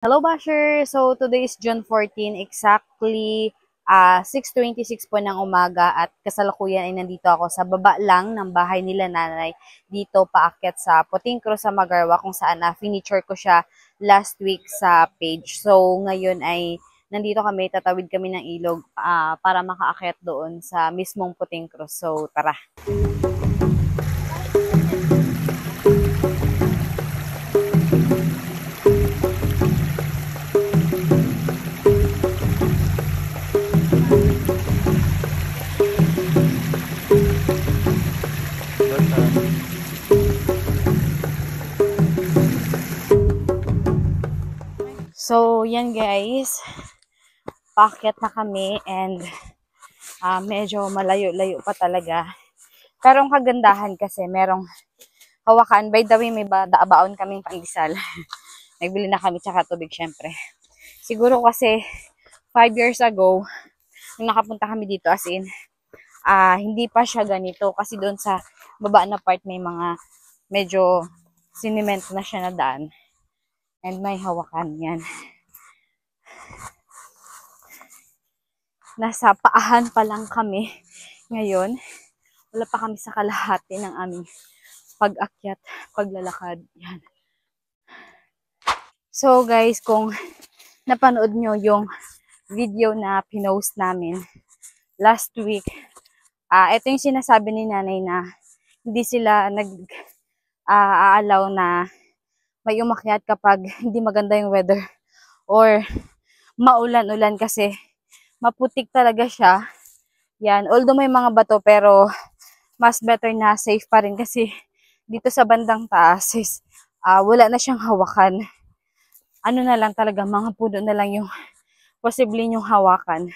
Hello, Basher! So, today is June 14, exactly 6:26 po ng umaga at kasalukuyan ay nandito ako sa baba lang ng bahay nila nanay dito paakyat sa Puting Cruz sa Magarwa kung saan na-finiture ko siya last week sa page. So, ngayon ay nandito kami, tatawid kami ng ilog para makaakyat doon sa mismong Puting Cruz. So, tara! So, yan guys. Paakyat na kami and medyo malayo-layo pa talaga. Pero ang kagandahan kasi merong hawakan. By the way, may baon kaming pandesal. Nagbili na kami tsaka tubig syempre. Siguro kasi 5 years ago, nung nakapunta kami dito as in, hindi pa siya ganito. Kasi doon sa baba na part may mga medyo siniment na siya na daan. And may hawakan yan. Nasa paahan pa lang kami ngayon. Wala pa kami sa kalahati ng aming pag-akyat, paglalakad. Yan. So guys, kung napanood nyo yung video na pinost namin last week, ito yung sinasabi ni nanay na hindi sila nag-aalaw na may umakyat kapag hindi maganda yung weather or maulan-ulan kasi maputik talaga siya. Yan, although may mga bato pero mas better na safe pa rin kasi dito sa bandang taas is wala na siyang hawakan. Ano na lang talaga, mga puno na lang yung posible yung hawakan.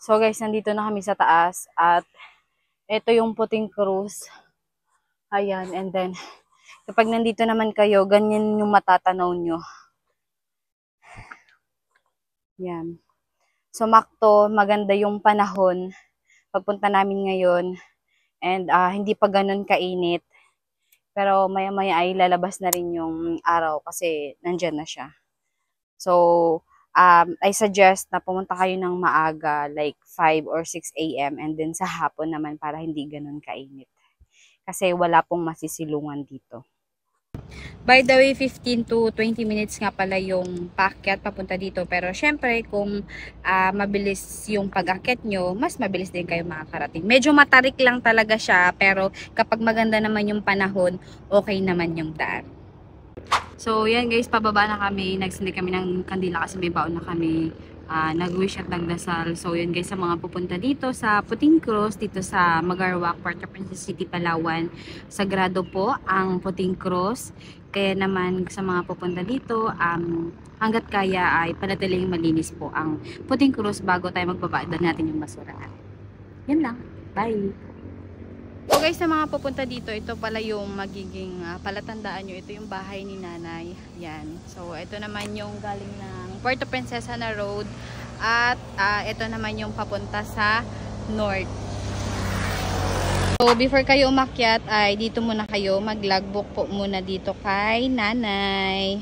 So guys, nandito na kami sa taas at ito yung Puting Cruz. Ayan, and then kapag nandito naman kayo, ganyan yung matatanaw nyo. Yan. So makto, maganda yung panahon pagpunta namin ngayon and hindi pa ganun kainit. Pero maya-maya ay lalabas na rin yung araw kasi nandyan na siya. So, I suggest na pumunta kayo ng maaga, like 5 or 6 a.m. and then sa hapon naman para hindi ganun kainit. Kasi wala pong masisilungan dito. By the way, 15 to 20 minutes nga pala yung paakyat papunta dito. Pero syempre, kung mabilis yung pag-akyat nyo, mas mabilis din kayo makakarating. Medyo matarik lang talaga siya, pero kapag maganda naman yung panahon, okay naman yung daan. So, yan guys, pababa na kami. Nagsindi kami ng kandila kasi may baon na kami. nag-wish at nagdasal. So yun guys, sa mga pupunta dito sa Puting Cruz, dito sa Magarwak, Port of Princess City, Palawan, sagrado po ang Puting Cruz. Kaya naman sa mga pupunta dito, hanggat kaya ay panatiling malinis po ang Puting Cruz bago tayo magbabaad natin yung basura. Yan lang. Bye! So guys, sa mga pupunta dito, ito pala yung magiging palatandaan nyo. Ito yung bahay ni nanay. Yan. So ito naman yung galing ng Puerto Princesa na road. At ito naman yung papunta sa north. So before kayo umakyat ay dito muna kayo mag-logbook po muna dito kay nanay.